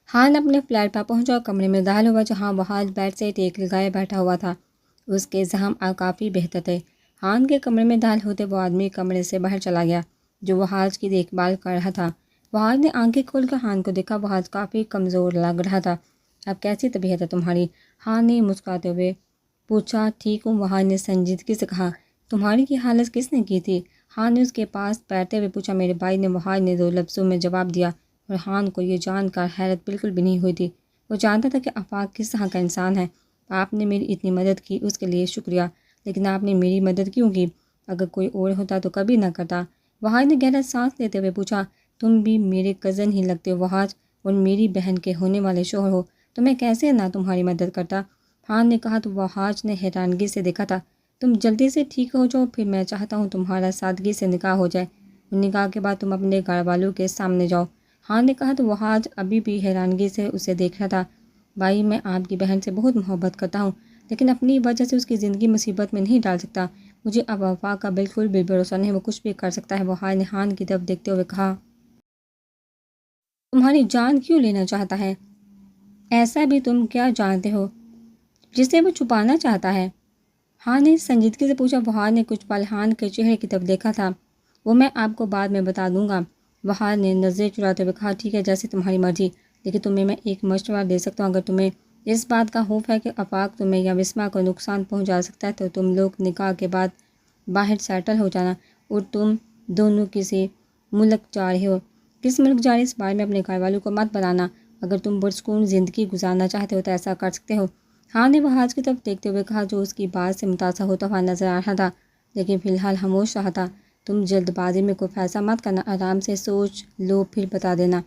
ہان اپنے فلیٹ پر پہنچا اور کمرے میں داخل ہوا جہاں وہاج بیڈ سے ٹیک لگائے بیٹھا ہوا تھا۔ اس کے زخم کافی بہتر تھے۔ ہان کے کمرے میں داخل ہوتے وہ آدمی کمرے سے باہر چلا گیا جو وہاج کی دیکھ بھال کر رہا تھا۔ وہاج نے آنکھیں کھول کر ہان کو دیکھا۔ وہاج کافی کمزور لگ رہا تھا۔ اب کیسی طبیعت ہے تمہاری؟ ہان نے مسکراتے ہوئے پوچھا۔ ٹھیک ہوں، وہاج نے سنجیدگی سے کہا۔ تمہاری یہ حالت کس نے کی تھی؟ ہان نے اس کے پاس بیٹھتے ہوئے پوچھا۔ میرے بھائی نے، وہاج نے 2 لفظوں میں جواب دیا، اور ہان کو یہ جان کر حیرت بالکل بھی نہیں ہوئی تھی۔ وہ جانتا تھا کہ آفاق کس طرح کا انسان ہے۔ آپ نے میری اتنی مدد کی، اس کے لیے شکریہ، لیکن آپ نے میری مدد کیوں کی؟ اگر کوئی اور ہوتا تو کبھی نہ کرتا۔ وہاج نے گہرا سانس لیتے ہوئے پوچھا۔ تم بھی میرے کزن ہی لگتے ہو وہاج، اور میری بہن کے ہونے والے شوہر ہو، تو میں کیسے نہ تمہاری مدد کرتا؟ ہان نے کہا تو وہاج نے حیرانگی سے دیکھا تھا۔ تم جلدی سے ٹھیک ہو جاؤ، پھر میں چاہتا ہوں تمہارا سادگی سے نکاح ہو جائے، اور نکاح کے بعد تم اپنے گھر والوں کے سامنے جاؤ۔ ہان نے کہا تو وہاج ابھی بھی حیرانگی سے اسے دیکھ رہا تھا۔ بھائی، میں آپ کی بہن سے بہت محبت کرتا ہوں، لیکن اپنی وجہ سے اس کی زندگی مصیبت میں نہیں ڈال سکتا۔ مجھے اب آفاق کا بالکل بھی بھروسہ نہیں، وہ کچھ بھی کر سکتا ہے۔ وہاج نے ہان کی طرف دیکھتے ہوئے کہا۔ تمہاری جان کیوں لینا چاہتا ہے؟ ایسا بھی تم کیا جانتے ہو جسے وہ چھپانا چاہتا ہے؟ ہان نے سنجیدگی سے پوچھا۔ وہاج نے کچھ پل ہان کے چہرے کی طرف دیکھا تھا۔ وہ میں آپ کو بعد میں بتا دوں گا، وہاج نے نظریں چراتے ہوئے کہا۔ ٹھیک ہے، جیسے تمہاری مرضی، لیکن تمہیں میں ایک مشورہ دے سکتا ہوں۔ اگر تمہیں اس بات کا خوف ہے کہ آفاق تمہیں یا بسمہ کو نقصان پہنچا سکتا ہے تو تم لوگ نکاح کے بعد باہر سیٹل ہو جانا، اور تم دونوں کسی ملک جا رہے ہو۔ کس ملک جا رہے اس بارے میں اپنے گھر والوں کو مت بتانا۔ اگر تم پرسکون زندگی گزارنا چاہتے ہو تو ایسا کر سکتے ہو۔ ہان نے وہاج کی طرف دیکھتے ہوئے کہا، جو اس کی بات سے متاثر ہوتا ہوا نظر آ رہا تھا، لیکن فی الحال خاموش رہا تھا۔ تم جلد بازی میں کوئی فیصلہ مت کرنا، آرام سے سوچ لو پھر بتا دینا،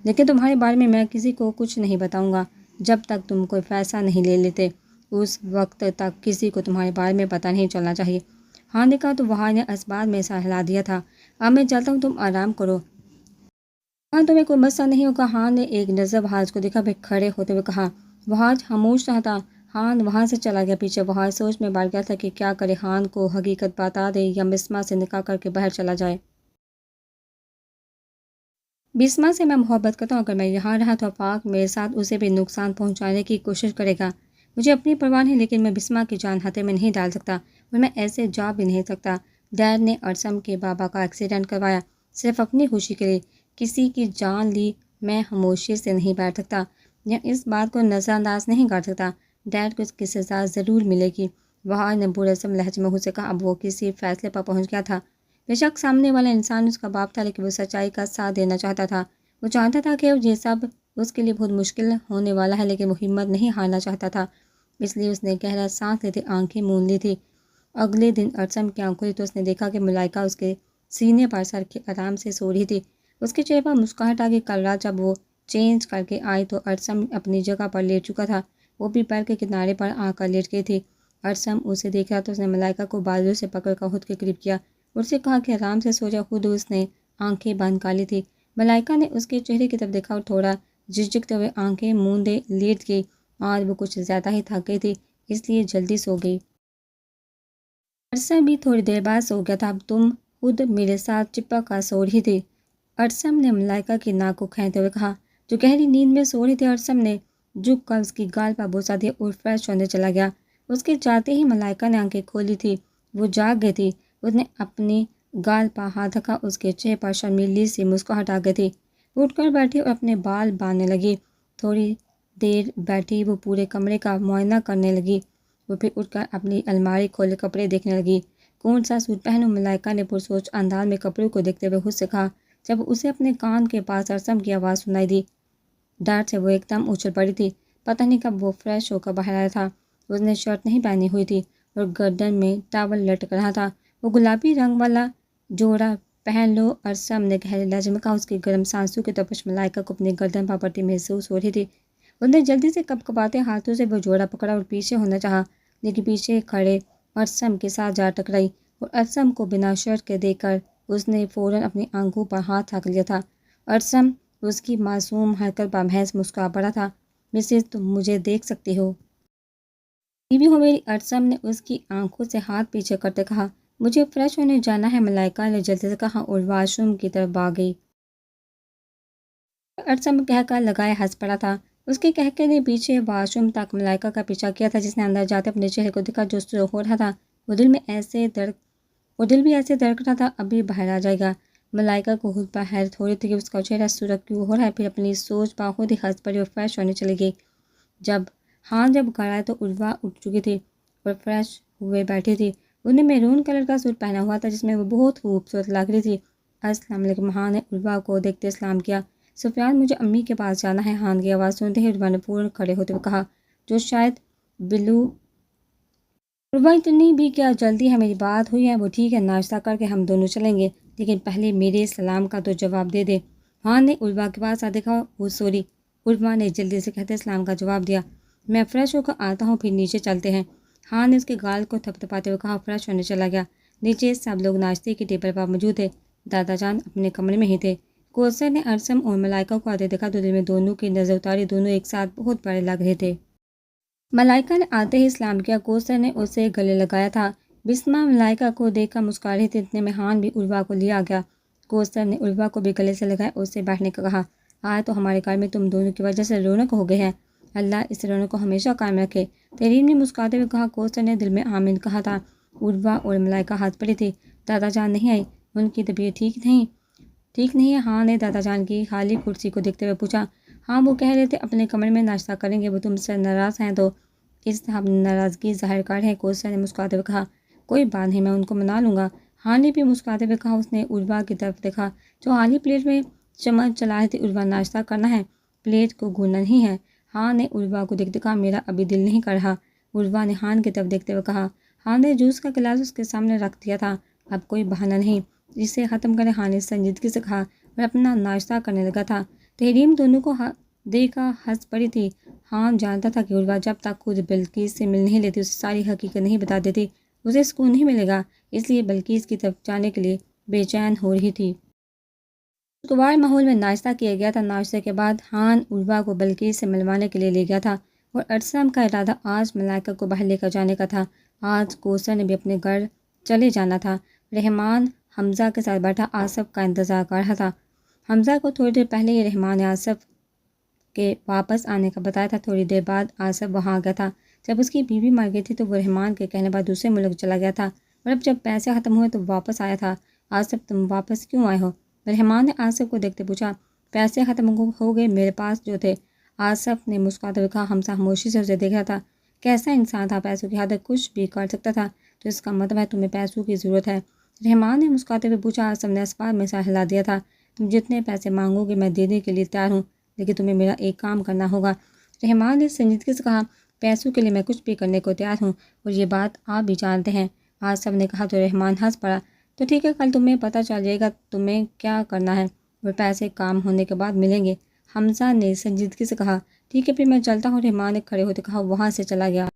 لیکن تمہارے بارے میں میں کسی کو کچھ نہیں بتاؤں گا جب تک تم کوئی فیصلہ نہیں لے لیتے۔ اس وقت تک کسی کو تمہارے بارے میں پتہ نہیں چلنا چاہیے۔ ہان نے کہا تو وہاج نے اسباب میں سر ہلا دیا تھا۔ اب میں چلتا ہوں، تم آرام کرو۔ ہاں، تمہیں کوئی مسئلہ نہیں ہوگا۔ ہان نے ایک نظر وہاج کو دیکھا، پھر کھڑے ہوتے ہوئے کہا۔ وہاج خاموش رہا تھا۔ ہان وہاں سے چلا گیا۔ پیچھے وہاج سوچ میں پڑ گیا تھا کہ کیا کرے، ہان کو حقیقت بتا دے یا بسمہ سے نکاح کر کے باہر چلا جائے۔ بسمہ سے میں محبت کرتا ہوں، اگر میں یہاں رہا تو آفاق میرے ساتھ اسے بھی نقصان پہنچانے کی کوشش کرے گا۔ مجھے اپنی پرواہ نہیں، لیکن میں بسمہ کی جان خطرے میں نہیں ڈال سکتا، اور میں ایسے جا بھی نہیں سکتا۔ ڈیڈ نے ارسم کے بابا کا ایکسیڈنٹ کروایا صرف اپنی خوشی کے لیے، کسی کی جان لی۔ میں خاموشی سے نہیں بیٹھ سکتا یا اس بات کو نظر انداز نہیں کر سکتا۔ ڈیڈ کو اس کی سزا ضرور ملے گی۔ وہاج نے پررسم لہجے میں خود سے کہا۔ اب وہ کسی فیصلے پر پہنچ گیا تھا۔ بے شک سامنے والا انسان اس کا باپ تھا، لیکن وہ سچائی کا ساتھ دینا چاہتا تھا۔ وہ جانتا تھا کہ یہ سب اس کے لیے بہت مشکل ہونے والا ہے، لیکن وہ ہمت نہیں ہارنا چاہتا تھا، اس لیے اس نے گہرا سانس لیتے آنکھیں موند لی تھی۔ اگلے دن ارسم کی آنکھ کھلی تو اس نے دیکھا کہ ملائکہ اس کے سینے پر سر کے آرام سے سو رہی تھی۔ اس کے چہرے پر مسکراہٹ آ گئی۔ کل رات جب وہ چینج کر کے آئی تو ارسم اپنی جگہ پر لیٹ چکا تھا، وہ بھی بیڈ کے کنارے پر آ کر لیٹ گئی تھی۔ ارسم اسے دیکھ رہا تو اس نے ملائکہ کو بازو سے پکڑ کر خود کے قریب کیا اور اسے کہا کہ آرام سے سو جا۔ خود اس نے آنکھیں بند کر لی تھی۔ ملائکہ نے اس کے چہرے کی طرف دیکھا اور تھوڑا جھجکتے ہوئے آنکھیں موندے لیٹ گئی۔ آج وہ کچھ زیادہ ہی تھک گئی تھی، اس لیے جلدی سو گئی۔ ارسم بھی تھوڑی دیر بعد سو گیا تھا۔ اب تم خود میرے ساتھ چپک کر سو رہی تھی، ارسم نے ملائکہ کی ناک کو کھینچتے ہوئے کہا، جو گہری نیند میں سو رہی تھی۔ ارسم نے جھک کر اس کی گال پر بوسہ دیا اور فریش ہونے چلا گیا۔ اس کے جاتے ہی ملائکہ نے آنکھیں کھولی تھی، وہ جاگ گئی تھی۔ اس نے اپنی گال پر ہاتھ رکھا، اس کے چہرے پر شرمیلی سی مسکراہٹ آ گئی تھی۔ وہ اٹھ کر بیٹھی اور اپنے بال باندھنے لگی۔ تھوڑی دیر بیٹھی وہ پورے کمرے کا معائنہ کرنے لگی، وہ پھر اٹھ کر اپنی الماری کھول کپڑے دیکھنے لگی۔ کون سا سوٹ پہنوں؟ ملائکہ نے پرسوچ انداز میں کپڑوں کو دیکھتے ہوئے خود سے کہا، جب اسے اپنے کان کے پاس ارسم کی آواز سنائی دی۔ ڈر سے وہ ایک دم اچھل پڑی تھی۔ پتہ نہیں کب وہ فریش ہو کر باہر آیا تھا۔ اس نے شرٹ نہیں پہنی ہوئی تھی اور گردن میں ٹاول لٹک رہا تھا۔ وہ گلابی رنگ والا جوڑا پہن لو، ارسم نے گہرے لہجے میں کہا۔ اس کی گرم سانسوں کی تپش ملائکہ کو اپنی گردن پر پڑتی محسوس ہو رہی تھی۔ اس نے جلدی سے کپکپاتے ہاتھوں سے وہ جوڑا پکڑا اور پیچھے ہونا چاہا، لیکن پیچھے کھڑے ارسم کے ساتھ جا ٹکرائی اور ارسم کو بنا شرٹ کے دیکھ کر اس نے فوراً اپنی آنکھوں پر ہاتھ رکھ لیا تھا۔ ارسم اس کی معصوم حرکت پر محض مسکرا پڑا تھا۔ مسز، تم مجھے دیکھ سکتی ہو؟ بیوی ہو میری؟ ارسم نے اس کی آنکھوں سے ہاتھ پیچھے کرتے کہا۔ مجھے فریش ہونے جانا ہے، ملائکہ نے جلدی سے کہا اور واش روم کی طرف بھاگ گئی۔ ارسم کہہ کر لگائے ہنس پڑا تھا۔ اس کے کہکے نے پیچھے واش روم تک ملائکہ کا پیچھا کیا تھا، جس نے اندر جاتے اپنے چہرے کو دیکھا جو سرخ ہو رہا تھا۔ وہ دل بھی ایسے دھڑک رہا تھا اب بھی باہر آ جائے گا۔ ملائکہ کو خود پر حیرت ہو رہی تھی کہ اس کا چہرہ سرخ کیوں ہو رہا ہے، پھر اپنی سوچ پا خود ہی ہنس پڑی اور فریش ہونے چلی گئی۔ جب گھر آئے تو عروا اٹھ چکی تھی اور فریش ہوئے بیٹھی تھی۔ انہوں نے میرون کلر کا سوٹ پہنا ہوا تھا جس میں وہ بہت خوبصورت لگ رہی تھی۔ السلام علیکم، ہان نے عروا کو دیکھتے سلام کیا۔ سفیان، مجھے امی کے پاس جانا ہے، ہان کی آواز سنتے ہی عروا نے فوراً کھڑے ہوتے ہوئے کہا، جو شاید بلو۔ عروا، اتنی بھی کیا جلدی ہے، میری بات ہوئی ہے وہ ٹھیک ہے، ناشتہ کر کے ہم دونوں چلیں گے، لیکن پہلے میرے سلام کا تو جواب دے دے۔ ہان نے عروا کے پاس دیکھا، وہ سوری۔ عروا نے جلدی سے کہتے سلام کا جواب دیا۔ میں فریش ہو کر آتا ہوں، پھر نیچے چلتے ہیں۔ ہان نے اس کے گال کو تھپتھپاتے ہوئے کہا، فریش ہونے چلا گیا۔ نیچے سب لوگ ناشتے کی ٹیبل پر موجود تھے۔ دادا جان اپنے کمرے میں ہی تھے۔ کوثر نے ارسم اور ملائکہ کو آتے دیکھا تو دل میں دونوں کی نظر اتاری، دونوں ایک ساتھ بہت بڑے لگ رہے تھے۔ ملائکہ نے آتے ہی سلام کیا۔ کوثر نے اسے گلے لگایا تھا۔ بسمہ ملائکہ کو دیکھ کر مسکرا رہی تھی، اتنے میں ہان بھی عروا کو لے آ گیا۔ کوثر نے عروا کو بھی گلے سے لگایا اور اسے بیٹھنے کا کہا، آج تو ہمارے گھر میں تم دونوں کی وجہ سے رونق ہو گئی ہے، اللہ اس رونق کو ہمیشہ قائم رکھے۔ تحریم نے مسکراتے ہوئے کہا۔ کوثر نے دل میں آمین کہا تھا۔ عروا اور ملائکہ ہاتھ پڑی تھی۔ دادا جان نہیں آئی، ان کی طبیعت ٹھیک نہیں ہے؟ ہاں نے دادا جان کی خالی کرسی کو دیکھتے ہوئے پوچھا۔ ہاں، وہ کہہ رہے تھے اپنے کمرے میں ناشتہ کریں گے، وہ تم سے ناراض ہیں تو اس طرح اپنی ناراضگی ظاہر کر رہے ہیں۔ کوثر نے مسکراتے ہوئے کہا، کوئی بات نہیں، میں ان کو منا لوں گا۔ ہاں نے بھی مسکراتے ہوئے کہا۔ اس نے عروا کی طرف دیکھا جو خالی پلیٹ میں چمچ چلا رہی تھی۔ عروا، ناشتہ کرنا ہے، پلیٹ کو گھورنا نہیں ہے۔ ہاں نے عروا کو دیکھتے کہا، میرا ابھی دل نہیں کر رہا۔ عروا نے ہان کی طرف دیکھتے ہوئے کہا۔ ہان نے جوس کا گلاس اس کے سامنے رکھ دیا تھا۔ اب کوئی بہانہ نہیں، اسے ختم کرے، ہان نے سنجیدگی سے کہا اور اپنا ناشتہ کرنے لگا تھا۔ تحریم دونوں کو دیکھ کر ہنس پڑی تھی۔ ہان جانتا تھا کہ عروا جب تک خود بلقیس سے مل نہیں لیتی، اسے ساری حقیقت نہیں بتا دیتی، اسے سکون نہیں ملے گا، اس لیے بلقیس کی طرف جانے کے لیے بے چین ہو رہی تھی۔ خوشگوار ماحول میں ناشتہ کیا گیا تھا۔ ناشتے کے بعد ہان عروا کو بلقیس سے ملوانے کے لیے لے گیا تھا اور ارسم کا ارادہ آج ملائکہ کو باہر لے کر جانے کا تھا۔ آج کوثر نے بھی اپنے گھر چلے جانا تھا۔ رحمان حمزہ کے ساتھ بیٹھا آصف کا انتظار کر رہا تھا۔ حمزہ کو تھوڑی دیر پہلے ہی رحمان نے آصف کے واپس آنے کا بتایا تھا۔ تھوڑی دیر بعد آصف وہاں آ گیا تھا۔ جب اس کی بیوی مر گئی تھی تو وہ رحمان کے کہنے پر دوسرے ملک چلا گیا تھا اور اب جب پیسے ختم ہوئے تو واپس آیا تھا۔ آصف، تم واپس کیوں آئے ہو؟ رحمان نے آصف کو دیکھتے پوچھا۔ پیسے ختم ہو گئے میرے پاس جو تھے، آصف نے مسکراتے ہوئے کہا۔ حمزہ خاموشی سے اسے دیکھ رہا تھا۔ کیسا انسان تھا، پیسوں کی حد کچھ بھی کر سکتا تھا، تو اس کا مطلب ہے تمہیں پیسوں کی ضرورت ہے؟ رحمان نے مسکراتے ہوئے پوچھا۔ آصف نے اسباب میں سر ہلا دیا تھا۔ تم جتنے پیسے مانگو گے میں دینے کے لیے تیار ہوں، لیکن تمہیں میرا ایک کام کرنا ہوگا۔ رحمان نے سنجیدگی سے کہا، پیسوں کے لیے میں کچھ بھی کرنے کو تیار ہوں اور یہ بات آپ بھی جانتے ہیں۔ آصف نے کہا تو رحمان ہنس پڑا۔ تو ٹھیک ہے، کل تمہیں پتہ چل جائے گا تمہیں کیا کرنا ہے اور پیسے کام ہونے کے بعد ملیں گے۔ حمزہ نے سنجیدگی سے کہا، ٹھیک ہے پھر میں چلتا ہوں۔ رحمان نے کھڑے ہوتے کہا، وہاں سے چلا گیا۔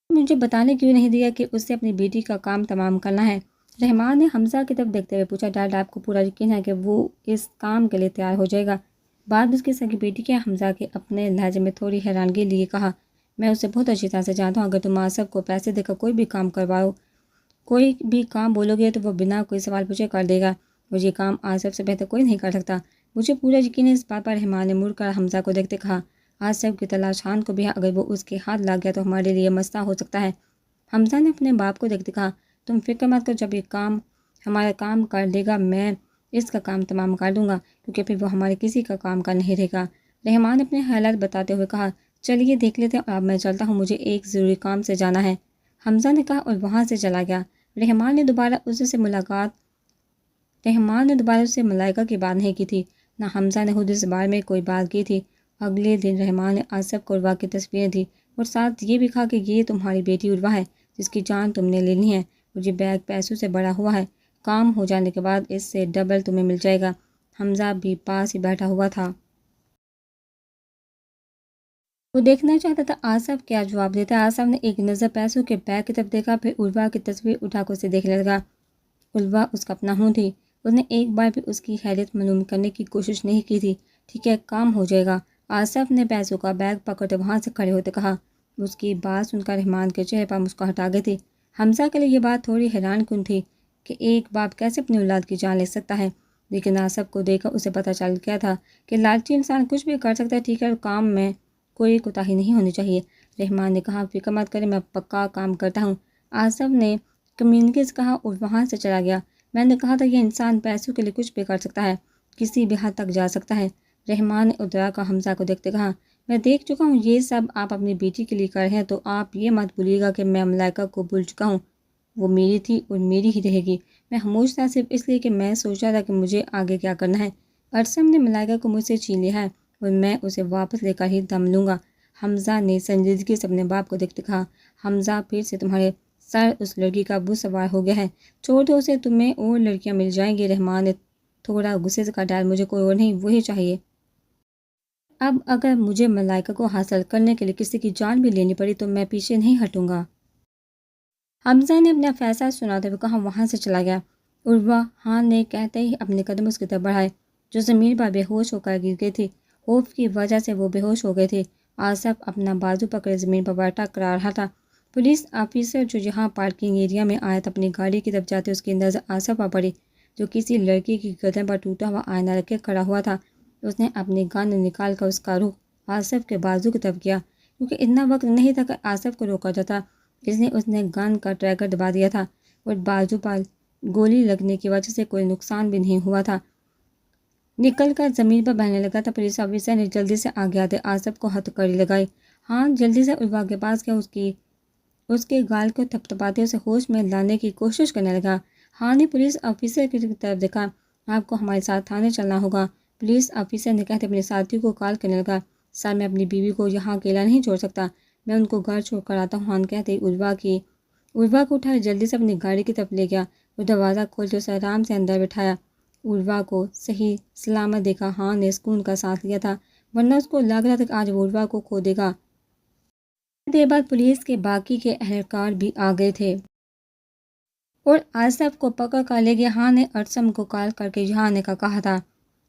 مجھے بتانے کیوں نہیں دیا کہ اسے اپنی بیٹی کا کام تمام کرنا ہے؟ رحمان نے حمزہ کی طرف دیکھتے ہوئے پوچھا۔ ڈیڈ، آپ کو پورا یقین ہے کہ وہ اس کام کے لیے تیار ہو جائے گا؟ بات اس کی سگی بیٹی کی ہے، حمزہ کے اپنے لہجے میں تھوڑی حیرانگی لیے کہا۔ میں اسے بہت اچھی طرح سے جانتا ہوں، اگر تم آصف کو پیسے دے کر کوئی بھی کام کرواؤ، کوئی بھی کام بولو گے تو وہ بنا کوئی سوال پوچھے کر دے گا اور یہ کام آصف سے بہتر کوئی نہیں کر سکتا۔ مجھے پورا یقین ہے اس بات پر۔ رحمان نے مڑ کر حمزہ کو دیکھتے کہا، آصف کی تلاش خان کو بھی ہے، اگر وہ اس کے ہاتھ لگ گیا تو ہمارے لیے مسئلہ ہو سکتا ہے۔ حمزہ نے اپنے باپ کو دیکھتے کہا، تم فکر مت کرو، جب یہ کام ہمارا کام کر دے گا میں اس کا کام تمام کر دوں گا، کیونکہ پھر وہ ہمارے کسی کا کام کر نہیں رہے گا۔ رحمان نے اپنے حالات بتاتے ہوئے کہا، چلیے دیکھ لیتے ہیں، اب میں چلتا ہوں، مجھے ایک ضروری کام سے جانا ہے۔ حمزہ نے کہا اور وہاں سے چلا گیا۔ رحمان نے دوبارہ اس سے ملائکہ کی بات نہیں کی تھی، نہ حمزہ نے خود اس بارے میں کوئی بات کی تھی۔ اگلے دن رحمان نے آصف کو عروا کی تصویریں دی اور ساتھ یہ بھی کہا کہ یہ تمہاری بیٹی عروا ہے جس کی جان تم نے لینی ہے اور یہ بیگ پیسوں سے بڑا ہوا ہے، کام ہو جانے کے بعد اس سے ڈبل تمہیں مل جائے گا۔ حمزہ بھی پاس ہی بیٹھا ہوا تھا۔ وہ دیکھنا چاہتا تھا آصف کیا جواب دیتا ہے۔ آصف نے ایک نظر پیسوں کے بیگ کی طرف دیکھا، پھر عروا کی تصویر اٹھا کر اسے دیکھنے لگا۔ عروا اس کا اپنا ہوں تھی۔ اس نے ایک بار بھی اس کی خیریت معلوم کرنے کی کوشش نہیں کی تھی۔ ٹھیک ہے، کام ہو جائے گا۔ آصف نے پیسوں کا بیگ پکڑتے وہاں سے کھڑے ہوتے کہا۔ اس کی بات سن کر رحمان کے چہرے پر مسکراہٹ آ گئی تھی۔ حمزہ کے لیے یہ بات تھوڑی حیران کن تھی کہ ایک باپ کیسے اپنی اولاد کی جان لے سکتا ہے۔ لیکن آصف کو دیکھ کر اسے پتہ چل گیا تھا کہ لالچی انسان کچھ بھی کر سکتا ہے، ٹھیک ہے، اور کام میں کوئی کوتاہی نہیں ہونی چاہیے۔ رحمان نے کہا، فکر مت کریں، میں پکا کام کرتا ہوں۔ آصف نے کمیونگی سے کہا اور وہاں سے چلا گیا۔ میں نے کہا تھا یہ انسان پیسوں کے لیے کچھ بھی کر سکتا ہے، کسی بھی حد تک جا سکتا ہے۔ رحمان نے ادرا کا حمزہ کو دیکھتے کہا، میں دیکھ چکا ہوں یہ سب آپ اپنی بیٹی کے لیے کر رہے ہیں، تو آپ یہ مت بھولیے گا کہ میں ملائکہ کو بھول چکا ہوں، وہ میری تھی اور میری ہی رہے گی۔ میں خاموش تھا صرف اس لیے کہ میں سوچ رہا تھا کہ مجھے آگے کیا کرنا ہے۔ ارسم نے ملائکہ کو مجھ سے چھین لیا ہے اور میں اسے واپس لے کر ہی دم لوں گا۔ حمزہ نے سنجیدگی سے اپنے باپ کو دیکھتے کہا، حمزہ پھر سے تمہارے سر اس لڑکی کا بت سوار ہو گیا ہے، چھوڑ دو اسے، تمہیں اور لڑکیاں مل جائیں گی۔ رحمان نے تھوڑا غصے سے کہا، ڈیڈ مجھے کوئی اور نہیں، وہی چاہیے۔ اب اگر مجھے ملائکہ کو حاصل کرنے کے لیے کسی کی جان بھی لینی پڑی تو میں پیچھے نہیں ہٹوں گا۔ حمزہ نے اپنا فیصلہ سناتے ہوئے کہا، وہاں سے چلا گیا۔ عروہ خان نے کہتے ہی اپنے قدم اس کی طرف بڑھائے جو زمین پر بے ہوش ہو کر گر گئی تھی۔ خوف کی وجہ سے وہ بے ہوش ہو گئے تھے۔ آصف اپنا بازو پکڑے زمین پر بیٹھا کرا رہا تھا۔ پولیس آفیسر جو یہاں پارکنگ ایریا میں آیا تھا اپنی گاڑی کی طرف جاتے اس کی نظر آصف پر پڑی جو کسی لڑکی کی گردن پر ٹوٹا ہوا آئینہ رکھ کے کھڑا ہوا تھا۔ اس نے اپنی گن نکال کر اس کا رخ آصف کے بازو کی طرف کیا۔ کیونکہ اتنا وقت نہیں تھا کہ آصف کو روکا جاتا، اس نے گن کا ٹریگر دبا دیا تھا اور بازو پر گولی لگنے کی وجہ سے کوئی نقصان بھی نہیں ہوا تھا۔ نکل کر زمین پر بہنے لگا تھا۔ پولیس آفیسر نے جلدی سے آگے آتے آصف کو ہتھکڑی لگائی۔ ہاں جلدی سے عروہ کے پاس گیا، اس کے گال کو تھپتھپاتے اسے ہوش میں لانے کی کوشش کرنے لگا۔ ہاں نے پولیس آفیسر کی طرف دیکھا، آپ کو ہمارے ساتھ تھانے چلنا ہوگا۔ پولیس آفیسر نے کہتے اپنے ساتھی کو کال کرنے لگا، سر میں اپنی بیوی کو یہاں اکیلا نہیں چھوڑ سکتا، میں ان کو گھر چھوڑ کر آتا ہوں۔ ہاں کہتے عروہ کو اٹھا جلدی سے اپنی گاڑی کی طرف لے گیا اور دروازہ کھولتے اسے آرام سے اندر بٹھایا۔ عروہ کو صحیح سلامت دیکھا ہاں نے سکون کا سانس لیا تھا، ورنہ اس کو لگ رہا تھا کہ آج وہ عروہ کو کھو دے گا۔ دیر بعد پولیس کے باقی کے اہلکار بھی آ گئے تھے اور آصف کو پکڑ کر لے گیا۔ ہاں نے ارسم کو کال کر کے یہاں آنے کا کہا تھا۔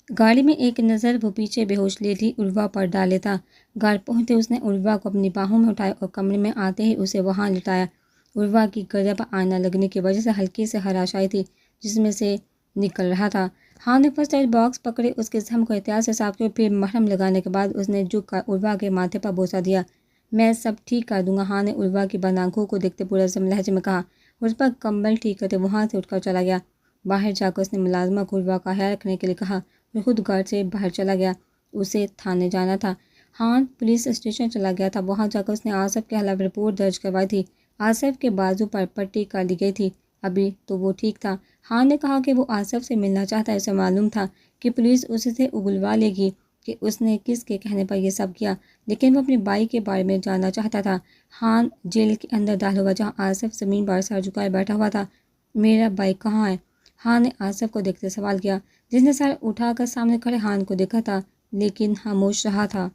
گاڑی میں ایک نظر وہ پیچھے بے ہوش لیٹی عروہ پر ڈال لیتا۔ گھر پہنچتے اس نے عروہ کو اپنی باہوں میں اٹھایا اور کمرے میں آتے ہی اسے وہاں لٹایا۔ عروہ کی گردن پر آئینہ لگنے کی وجہ سے ہلکی سے خراش آئی تھی جس میں سے نکل رہا تھا۔ ہاں نے فرسٹ ایڈ باکس پکڑے، اس کے زخم کو احتیاط سے صاف کیا، پھر مرہم لگانے کے بعد اس نے جھک کر عروہ کے ماتھے پر بوسہ دیا۔ میں سب ٹھیک کر دوں گا، ہاں نے عروہ کی بند آنکھوں کو دیکھتے پرعزم لہجے میں کہا اور اس پر کمبل ٹھیک کرتے وہاں سے اٹھ کر چلا گیا۔ باہر جا کر اس نے ملازمہ کو عروہ کا خیال رکھنے کے لیے کہا اور خود گھر سے باہر چلا گیا۔ اسے تھانے جانا تھا۔ ہاں پولیس اسٹیشن چلا گیا تھا، وہاں جا کر اس نے آصف کے خلاف رپورٹ درج کروائی تھی۔ آصف کے بازو پر پٹی کر لی گئی تھی، ابھی تو وہ ٹھیک تھا۔ ہاں نے کہا کہ وہ آصف سے ملنا چاہتا ہے، اسے معلوم تھا کہ پولیس اسے سے اگلوا لے گی کہ اس نے کس کے کہنے پر یہ سب کیا، لیکن وہ اپنے بھائی کے بارے میں جاننا چاہتا تھا۔ ہاں جیل کے اندر داخل ہوا جہاں آصف زمین پر سر جھکائے بیٹھا ہوا تھا۔ میرا بھائی کہاں ہے؟ ہاں نے آصف کو دیکھتے سوال کیا جس نے سر اٹھا کر سامنے کھڑے ہان کو دیکھا تھا لیکن خاموش رہا تھا۔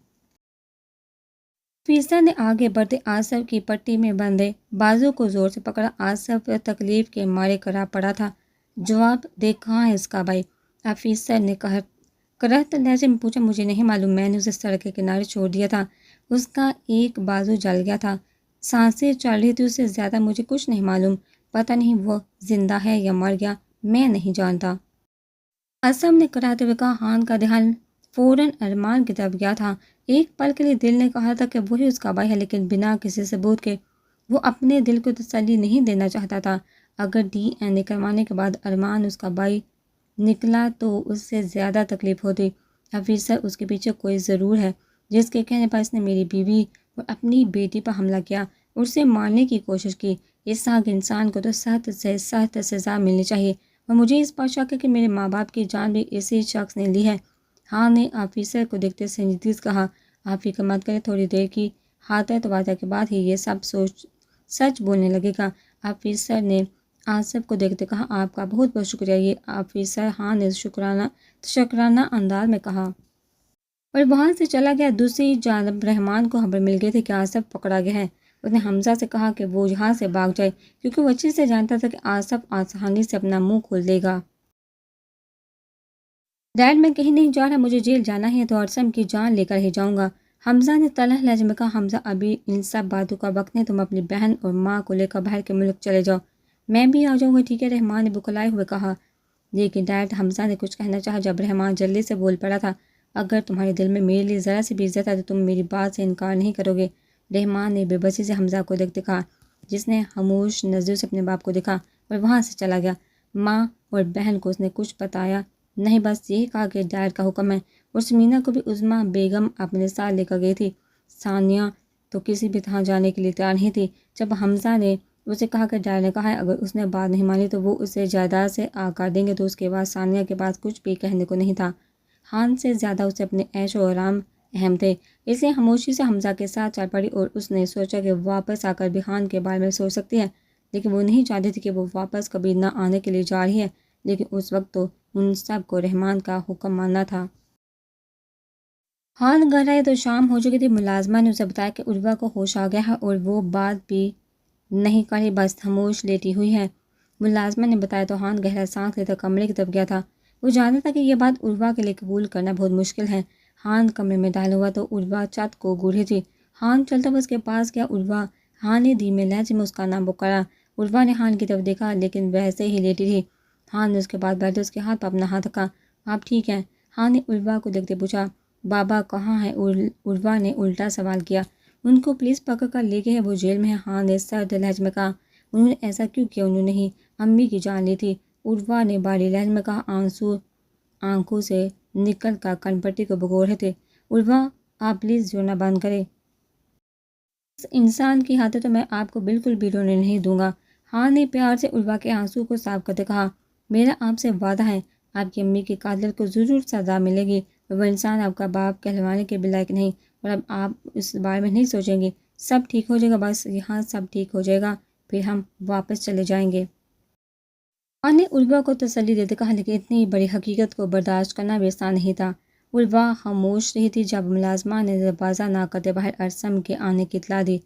آفیسر نے آگے بڑھتے آصف کی پٹی میں بندھے بازو کو زور سے پکڑا۔ آصف تکلیف کے مارے کرا پڑا تھا۔ جواب دے، کہاں ہے اس کا بھائی؟ آفیسر نے کرہت لہجے میں پوچھا۔ مجھے نہیں معلوم، میں نے اسے سڑک کے کنارے چھوڑ دیا تھا، اس کا ایک بازو جل گیا تھا، سانسیں چل رہی تھی، اس سے زیادہ مجھے کچھ نہیں معلوم، پتہ نہیں وہ زندہ ہے یا مر گیا، میں نہیں جانتا۔ آصف نے کراتے ہوئے کہا۔ ہان کا دھیان فوراً ارمان کی طرف گیا تھا۔ ایک پل کے لیے دل نے کہا تھا کہ وہی اس کا بھائی ہے، لیکن بنا کسی ثبوت کے وہ اپنے دل کو تسلی نہیں دینا چاہتا تھا۔ اگر ڈی این اے کروانے کے بعد ارمان اس کا بھائی نکلا تو اس سے زیادہ تکلیف ہوتی۔ آفیسر، اس کے پیچھے کوئی ضرور ہے جس کے کہنے پر اس نے میری بیوی اور اپنی بیٹی پر حملہ کیا اور اسے مارنے کی کوشش کی۔ اس آگ انسان کو تو سخت سے سخت سزا ملنی چاہیے اور مجھے اس پر شک ہے کہ میرے ماں باپ کی جان بھی اسی شخص نے لی ہے۔ ہاں نے آفیسر کو دیکھتے سنجیدگی سے کہا، آپ فکر مت کریں، تھوڑی دیر کی حاطہ تواتہ کے بعد ہی یہ سب سچ بولنے لگے گا۔ آفیسر نے آصف کو دیکھتے کہا، آپ کا بہت بہت شکریہ۔ یہ آفیسر ہاں نے شکرانہ انداز میں کہا اور وہاں سے چلا گیا۔ دوسری جانب رحمان کو خبر مل گئی تھی کہ آصف پکڑا گیا ہے۔ اس نے حمزہ سے کہا کہ وہ یہاں سے بھاگ جائے کیونکہ وہ اچھے سے جانتا تھا کہ آصف آسانی سے اپنا منہ کھول دے گا۔ ڈیڈ میں کہیں نہیں جا رہا، مجھے جیل جانا ہے تو ارسم کی جان لے کر ہی جاؤں گا۔ حمزہ نے تلخ لہجے میں کہا، حمزہ ابھی ان سب باتوں کا وقت نہیں، تم اپنی بہن اور ماں کو لے کر باہر کے ملک چلے جاؤ، میں بھی آ جاؤں گا، ٹھیک ہے؟ رحمان نے بکھلائے ہوئے کہا۔ لیکن ڈیڈ، حمزہ نے کچھ کہنا چاہا جب رحمان جلدی سے بول پڑا تھا، اگر تمہارے دل میں میرے لیے ذرا سی بھی عزت ہے تو تم میری بات سے انکار نہیں کرو گے۔ رحمان نے بے بسی سے حمزہ کو دیکھتے کہا، جس نے خاموش نظروں سے اپنے باپ کو دیکھا اور وہاں سے چلا گیا۔ ماں اور بہن کو اس نے کچھ بتایا نہیں، بس یہی کہا کہ ڈیڈ کا حکم ہے۔ اور سمینہ کو بھی عظمیٰ بیگم اپنے ساتھ لے کر گئی تھی۔ ثانیہ تو کسی بھی طرح جانے کے لیے تیار نہیں تھی۔ جب حمزہ نے اسے کہا کہ ڈیڈ نے کہا ہے اگر اس نے بات نہیں مانی تو وہ اسے جائیداد سے آکار دیں گے، تو اس کے بعد ثانیہ کے پاس کچھ بھی کہنے کو نہیں تھا۔ خان سے زیادہ اسے اپنے عیش و آرام اہم تھے، اس لیے خاموشی سے حمزہ کے ساتھ چل پڑی اور اس نے سوچا کہ واپس آ کر بھی خان کے بارے میں سوچ سکتی ہے، لیکن وہ نہیں چاہتی تھی کہ وہ واپس کبھی نہ آنے کے لیے جا رہی ہے۔ لیکن اس وقت تو ان سب کو رحمان کا حکم ماننا تھا۔ خان گھر آئے تو شام ہو چکی تھی۔ ملازمہ نے اسے بتایا کہ عروہ کو ہوش آ گیا ہے اور وہ بات بھی نہیں کری، بس خاموش لیٹی ہوئی ہے۔ ملازمہ نے بتایا تو خان گہرا سانس لیتا کمرے کی طرف گیا تھا۔ وہ جانتا تھا کہ یہ بات عروہ کے لیے قبول کرنا بہت مشکل ہے۔ خان کمرے میں داخل ہوا تو عروہ چھت کو گور رہی تھی۔ خان چلتا ہوا اس کے پاس گیا۔ عروہ، خان نے دھیمے لہجے میں اس کا نام پکارا۔ عروہ نے خان کی طرف دیکھا لیکن ویسے ہی لیٹی تھی۔ خان نے اس کے پاس بیٹھے اس کے ہاتھ پر اپنا ہاتھ رکھا۔ آپ ٹھیک ہیں؟ خان نے عروہ کو دیکھتے پوچھا۔ بابا کہاں ہے؟ عروہ نے الٹا سوال کیا۔ ان کو پولیس پکڑ کر لے گئی ہے، وہ جیل میں ہے، خان نے سرد لہجے میں کہا۔ انہوں نے ایسا کیوں کیا؟ انہوں نے ہی امی کی جان لی تھی، عروہ نے بھاری لہجے میں کہا۔ آنسو آنکھوں سے نکل کر کن پٹی کو بھگو رہے تھے۔ عروہ، آپ پلیز رونا بند کریں، اس انسان کی خاطر تو میں آپ کو بالکل بھی رونے نہیں دوں گا، خان نے پیار سے عروہ کے آنسو کو صاف کرتے کہا۔ میرا آپ سے وعدہ ہے، آپ کی امی کے قاتل کو ضرور سزا ملے گی، اور وہ انسان آپ کا باپ کہلوانے کے بھی لائق نہیں، اور اب آپ اس بارے میں نہیں سوچیں گے، سب ٹھیک ہو جائے گا، بس یہاں سب ٹھیک ہو جائے گا، پھر ہم واپس چلے جائیں گے۔ خان نے عروہ کو تسلی دیتے کہا، لیکن اتنی بڑی حقیقت کو برداشت کرنا بھی آسان نہیں تھا۔ عروہ خاموش رہی تھی۔ جب ملازمہ نے دروازہ نہ کرتے باہر ارسم کے آنے کی اطلاع دی،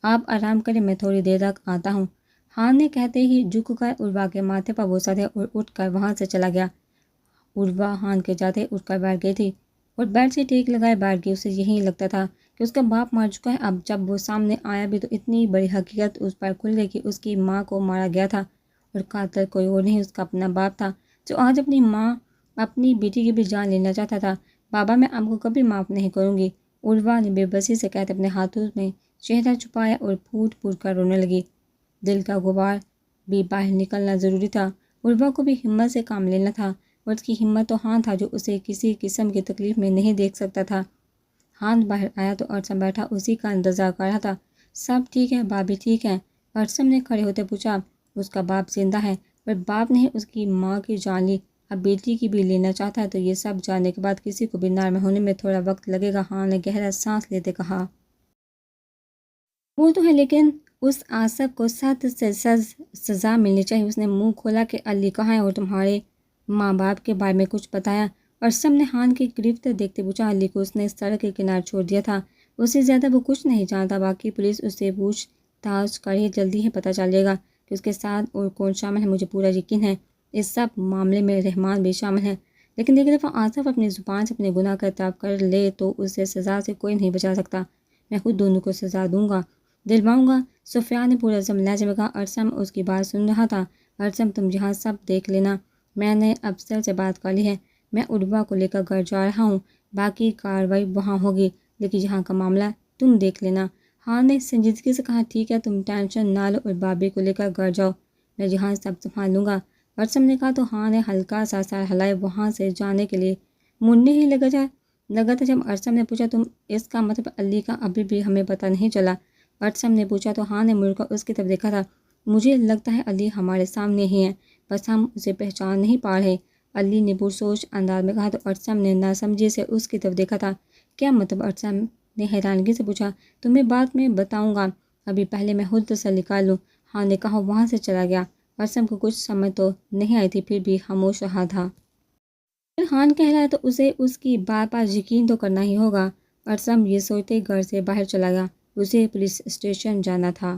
آپ آرام کریں، میں تھوڑی دیر تک آتا ہوں، خان نے کہتے ہی جھک کر عروہ کے ماتھے پر بوسہ دیا اور اٹھ کر وہاں سے چلا گیا۔ عروہ خان کے جاتے اٹھ کر بیٹھ گئی تھی اور بیڈ سے ٹیک لگائے بیٹھ گئی۔ اسے یہی لگتا تھا کہ اس کا باپ مر چکا ہے۔ اب جب وہ سامنے آیا بھی تو اتنی بڑی حقیقت اس پر کھل گئی کہ اس کی ماں کو مارا گیا تھا اور قاتل کوئی اور نہیں، اس کا اپنا باپ تھا، جو آج اپنی ماں، اپنی بیٹی کی بھی جان لینا چاہتا تھا۔ بابا، میں آپ کو کبھی معاف نہیں کروں گی، عروہ نے بے بسی سے کہتے اپنے ہاتھوں میں چہرہ چھپایا اور پھوٹ پھوٹ کر رونے لگی۔ دل کا غبار بھی باہر نکلنا ضروری تھا۔ عروہ کو بھی ہمت سے کام لینا تھا، اور اس کی ہمت تو خان تھا جو اسے کسی قسم کی تکلیف میں نہیں دیکھ سکتا تھا۔ خان باہر آیا تو ارسم بیٹھا اسی کا انتظار کر رہا تھا۔ سب ٹھیک ہے بھابھی، ٹھیک ہے؟ ارسم نے کھڑے ہوتے پوچھا۔ اس کا باپ زندہ ہے، پر باپ نے اس کی ماں کی جان لی، اب بیٹی کی بھی لینا چاہتا ہے، تو یہ سب جاننے کے بعد کسی کو بھی نرم ہونے میں تھوڑا وقت لگے گا، خان نے گہرا سانس لیتے کہا۔ وہ تو ہے، لیکن اس آصف کو سخت سے سزا ملنی چاہیے۔ اس نے منہ کھولا کہ علی کہاں ہے اور تمہارے ماں باپ کے بارے میں کچھ بتایا؟ ارسم نے خان کی گرفت دیکھتے پوچھا۔ علی کو اس نے سڑک کے کنارے چھوڑ دیا تھا، اس سے زیادہ وہ کچھ نہیں جانتا، باقی پولیس اس سے پوچھ تاچھ کرے، جلدی ہی پتہ چل جائے گا کہ اس کے ساتھ اور کون شامل ہے۔ مجھے پورا یقین ہے اس سب معاملے میں رحمان بھی شامل ہے، لیکن ایک دفعہ آصف اپنی زبان سے اپنے گناہ کا اعتراف کر لے تو اسے سزا سے کوئی نہیں بچا سکتا۔ میں خود دونوں کو سزا دوں گا، دلواؤں گا، سفیان نے پورا لہجے میں کہا۔ ارسم اس کی بات سن رہا تھا۔ ارسم، تم یہاں سب دیکھ لینا، میں نے افسر سے بات کر لی ہے، میں عروہ کو لے کر گھر جا رہا ہوں، باقی کارروائی وہاں ہوگی، لیکن یہاں کا معاملہ تم دیکھ لینا۔ خان نے سنجیدگی سے کہا، ٹھیک ہے، تم ٹینشن نہ لو اور بابی کو لے کر گھر جاؤ، میں یہاں سب سنبھال لوں گا، ارسم نے کہا۔ تو خان نے ہلکا سا سر ہلائے وہاں سے جانے کے لیے مڑنے ہی لگا تھا جب ارسم نے پوچھا، تم اس کا مطلب علی کا ابھی بھی ہمیں پتہ نہیں چلا؟ ارسم نے پوچھا تو خان نے مڑ کر اس کی طرف دیکھا تھا۔ مجھے لگتا ہے علی ہمارے سامنے ہی ہے، بس ہم اسے پہچان نہیں پا رہے، علی نے پرسوچ انداز میں کہا۔ تو ارسم نے ناسمجھی سے اس کی طرف دیکھا تھا۔ کیا مطلب؟ ارسم نے حیرانگی سے پوچھا۔ تمہیں بعد میں بتاؤں گا، ابھی پہلے میں خود تسلی کر لوں، خان نے کہا، وہاں سے چلا گیا۔ ارسم کو کچھ سمجھ تو نہیں آئی تھی، پھر بھی خاموش رہا تھا۔ اگر خان کہہ رہا ہے تو اسے اس کی بات پر یقین تو کرنا ہی ہوگا۔ ارسم یہ سوچتے گھر سے باہر چلا گیا، اسے پولیس اسٹیشن جانا تھا۔